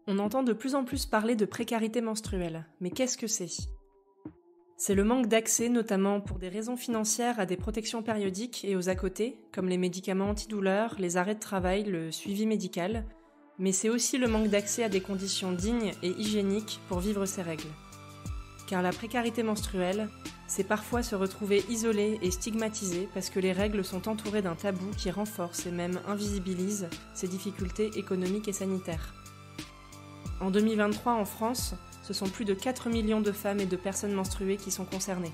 On entend de plus en plus parler de précarité menstruelle, mais qu'est-ce que c'est ? C'est le manque d'accès, notamment pour des raisons financières, à des protections périodiques et aux à-côtés, comme les médicaments antidouleurs, les arrêts de travail, le suivi médical, mais c'est aussi le manque d'accès à des conditions dignes et hygiéniques pour vivre ses règles. Car la précarité menstruelle, c'est parfois se retrouver isolé et stigmatisé parce que les règles sont entourées d'un tabou qui renforce et même invisibilise ces difficultés économiques et sanitaires. En 2023, en France, ce sont plus de 4 millions de femmes et de personnes menstruées qui sont concernées.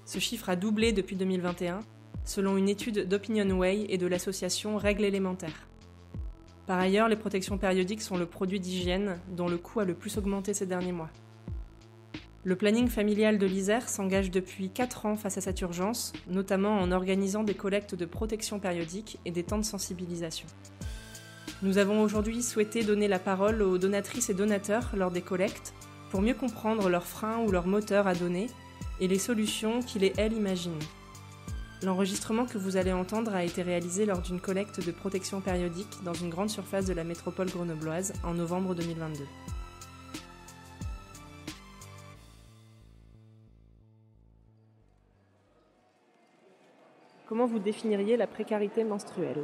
Ce chiffre a doublé depuis 2021, selon une étude d'OpinionWay et de l'association Règles élémentaires. Par ailleurs, les protections périodiques sont le produit d'hygiène dont le coût a le plus augmenté ces derniers mois. Le planning familial de l'Isère s'engage depuis 4 ans face à cette urgence, notamment en organisant des collectes de protection périodique et des temps de sensibilisation. Nous avons aujourd'hui souhaité donner la parole aux donatrices et donateurs lors des collectes pour mieux comprendre leurs freins ou leurs moteurs à donner et les solutions qu'ils et elles imaginent. L'enregistrement que vous allez entendre a été réalisé lors d'une collecte de protection périodique dans une grande surface de la métropole grenobloise en novembre 2022. Comment vous définiriez la précarité menstruelle ?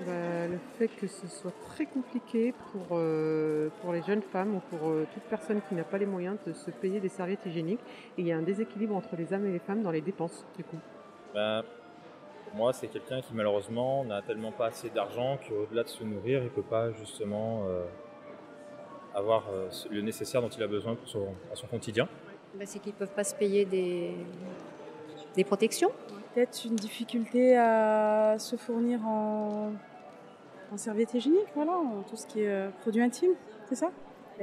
Le fait que ce soit très compliqué pour les jeunes femmes ou pour toute personne qui n'a pas les moyens de se payer des serviettes hygiéniques. Et il y a un déséquilibre entre les hommes et les femmes dans les dépenses, du coup. Pour moi, c'est quelqu'un qui malheureusement n'a tellement pas assez d'argent qu'au-delà de se nourrir, il ne peut pas justement avoir le nécessaire dont il a besoin pour son quotidien. C'est qu'ils ne peuvent pas se payer des protections. Peut-être une difficulté à se fournir en serviettes hygiéniques, voilà, tout ce qui est produits intimes, c'est ça ?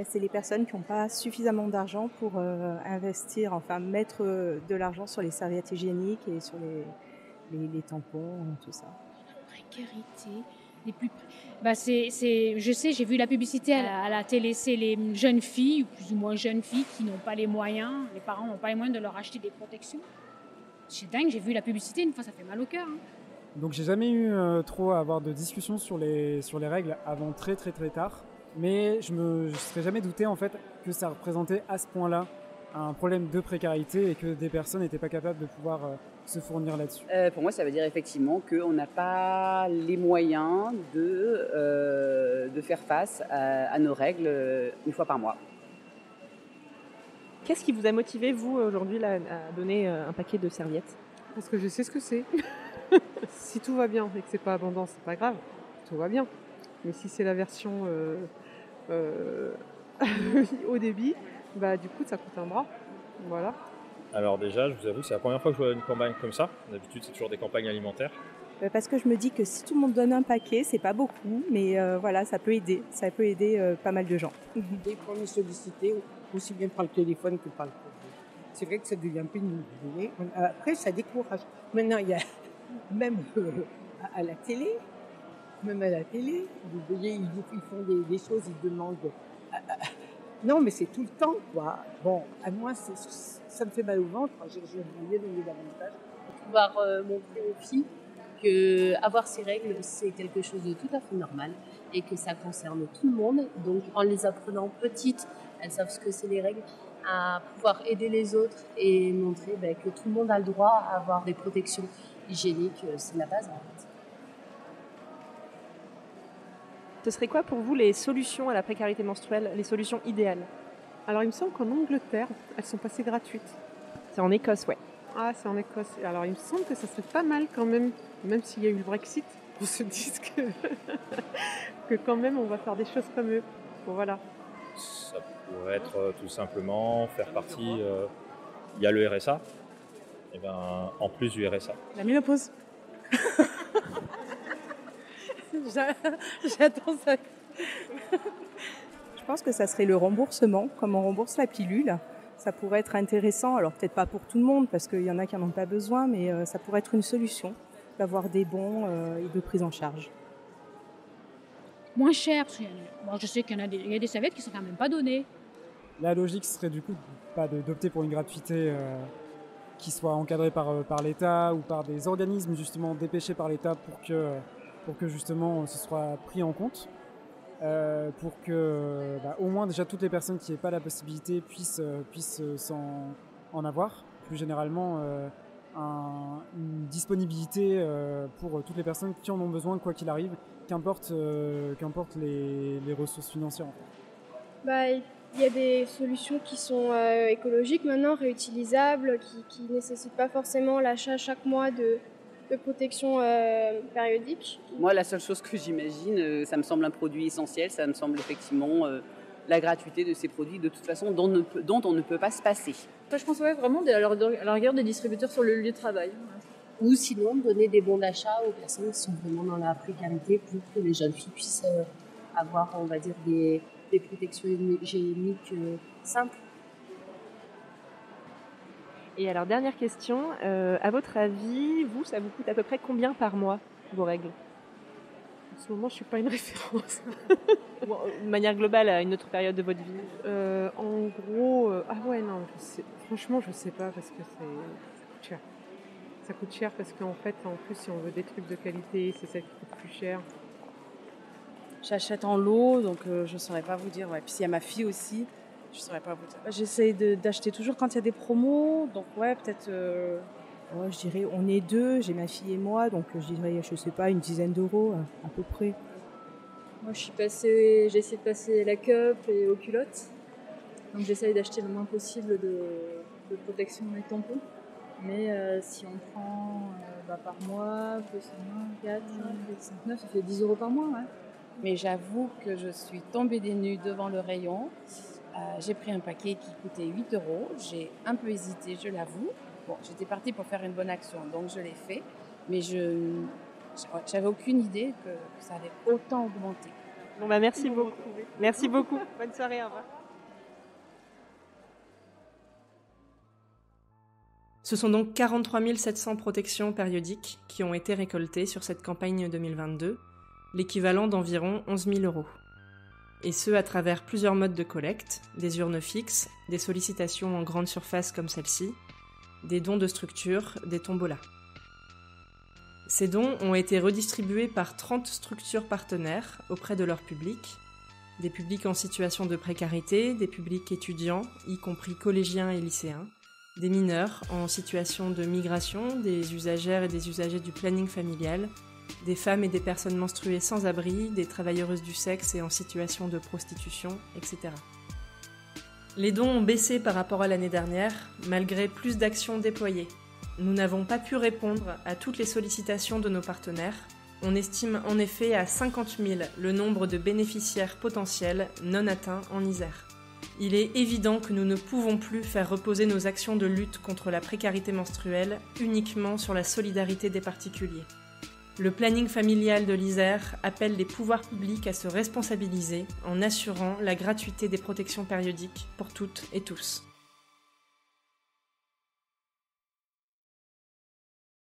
C'est les personnes qui n'ont pas suffisamment d'argent pour investir, enfin mettre de l'argent sur les serviettes hygiéniques et sur les tampons, tout ça. Précarité. Je sais, j'ai vu la publicité à la télé, c'est les jeunes filles, ou plus ou moins jeunes filles, qui n'ont pas les moyens, les parents n'ont pas les moyens de leur acheter des protections. C'est dingue, j'ai vu la publicité une fois, ça fait mal au cœur. Donc j'ai jamais eu trop à avoir de discussions sur les règles avant très très très tard, mais je ne serais jamais douté en fait que ça représentait à ce point-là un problème de précarité et que des personnes n'étaient pas capables de pouvoir se fournir là-dessus. Pour moi, ça veut dire effectivement qu'on n'a pas les moyens de faire face à nos règles une fois par mois. Qu'est-ce qui vous a motivé, vous, aujourd'hui, à donner un paquet de serviettes ? Parce que je sais ce que c'est. Si tout va bien et que c'est pas abondant, c'est pas grave. Tout va bien. Mais si c'est la version haut débit, du coup, ça coûte un bras. Voilà. Alors déjà, je vous avoue, c'est la première fois que je vois une campagne comme ça. D'habitude, c'est toujours des campagnes alimentaires. Parce que je me dis que si tout le monde donne un paquet, c'est pas beaucoup, mais ça peut aider. Ça peut aider pas mal de gens. Dès qu'on est sollicité, aussi bien par le téléphone que par le courrier. C'est vrai que ça devient pénible. Après, ça décourage. Maintenant, il y a même à la télé, vous voyez, ils font des choses, ils demandent. Non, mais c'est tout le temps, quoi. Bon, à moi, ça me fait mal au ventre. J'ai oublié de donner davantage. Pouvoir montrer aux filles qu'avoir ces règles, c'est quelque chose de tout à fait normal et que ça concerne tout le monde. Donc, en les apprenant petites, elles savent ce que c'est les règles, à pouvoir aider les autres et montrer que tout le monde a le droit à avoir des protections hygiéniques. C'est la base, en fait. Ce serait quoi pour vous les solutions à la précarité menstruelle, les solutions idéales ? Alors, il me semble qu'en Angleterre, elles sont passées gratuites. C'est en Écosse, ouais. Ah, c'est en Écosse. Alors, il me semble que ça serait pas mal quand même s'il y a eu le Brexit, on se dise que quand même, on va faire des choses comme eux. Bon, voilà. Ça pourrait être tout simplement faire partie... il y a le RSA. Et en plus du RSA. La ménopause. J'attends ça. Je pense que ça serait le remboursement, comme on rembourse la pilule. Ça pourrait être intéressant, alors peut-être pas pour tout le monde, parce qu'il y en a qui n'en ont pas besoin, mais ça pourrait être une solution d'avoir des bons et de prise en charge. Moins cher, parce que je sais qu'il y a des serviettes qui ne sont quand même pas données. La logique serait du coup d'opter pour une gratuité qui soit encadrée par l'État ou par des organismes justement dépêchés par l'État pour que justement ce soit pris en compte. pour que au moins déjà toutes les personnes qui n'aient pas la possibilité puissent en avoir. Plus généralement, une disponibilité pour toutes les personnes qui en ont besoin, quoi qu'il arrive, qu'importe les ressources financières. En fait. Il y a des solutions qui sont écologiques maintenant, réutilisables, qui ne nécessitent pas forcément l'achat chaque mois de protection périodique. Moi, la seule chose que j'imagine, ça me semble un produit essentiel, ça me semble effectivement la gratuité de ces produits, de toute façon, dont on ne peut pas se passer. Je pense vraiment à la rigueur des distributeurs sur le lieu de travail. Ou sinon, donner des bons d'achat aux personnes qui sont vraiment dans la précarité pour que les jeunes filles puissent avoir, on va dire, des protections hygiéniques simples. Et alors, dernière question, à votre avis, ça vous coûte à peu près combien par mois, vos règles ? En ce moment, je ne suis pas une référence. De manière globale, à une autre période de votre vie En gros, franchement, je ne sais pas parce que ça coûte cher. Ça coûte cher parce qu'en fait, en plus, si on veut des trucs de qualité, c'est ça qui coûte plus cher. J'achète en lot, donc je ne saurais pas vous dire. Ouais. Puis s'il y a ma fille aussi, je ne saurais pas vous dire. J'essaye d'acheter toujours quand il y a des promos, donc peut-être... je dirais, on est 2, j'ai ma fille et moi, donc je dirais, je sais pas, une dizaine d'euros à peu près. Moi, j'ai essayé de passer la cup et aux culottes, donc j'essaye d'acheter le moins possible de protection et tampons. Mais si on prend par mois, plus 1, 4, 5, 9, ça fait 10 euros par mois. Ouais. Mais j'avoue que je suis tombée des nues devant le rayon. J'ai pris un paquet qui coûtait 8 euros. J'ai un peu hésité, je l'avoue. Bon, j'étais partie pour faire une bonne action, donc je l'ai fait. Mais j'avais aucune idée que ça allait autant augmenter. Bon, merci beaucoup. Merci beaucoup. Bonne soirée, au revoir. Ce sont donc 43 700 protections périodiques qui ont été récoltées sur cette campagne 2022, l'équivalent d'environ 11 000 euros. Et ce, à travers plusieurs modes de collecte, des urnes fixes, des sollicitations en grande surface comme celle-ci, des dons de structures, des tombolas. Ces dons ont été redistribués par 30 structures partenaires auprès de leur public, des publics en situation de précarité, des publics étudiants, y compris collégiens et lycéens, des mineurs en situation de migration, des usagères et des usagers du planning familial, des femmes et des personnes menstruées sans abri, des travailleuses du sexe et en situation de prostitution, etc. Les dons ont baissé par rapport à l'année dernière, malgré plus d'actions déployées. Nous n'avons pas pu répondre à toutes les sollicitations de nos partenaires. On estime en effet à 50 000 le nombre de bénéficiaires potentiels non atteints en Isère. Il est évident que nous ne pouvons plus faire reposer nos actions de lutte contre la précarité menstruelle uniquement sur la solidarité des particuliers. Le planning familial de l'Isère appelle les pouvoirs publics à se responsabiliser en assurant la gratuité des protections périodiques pour toutes et tous.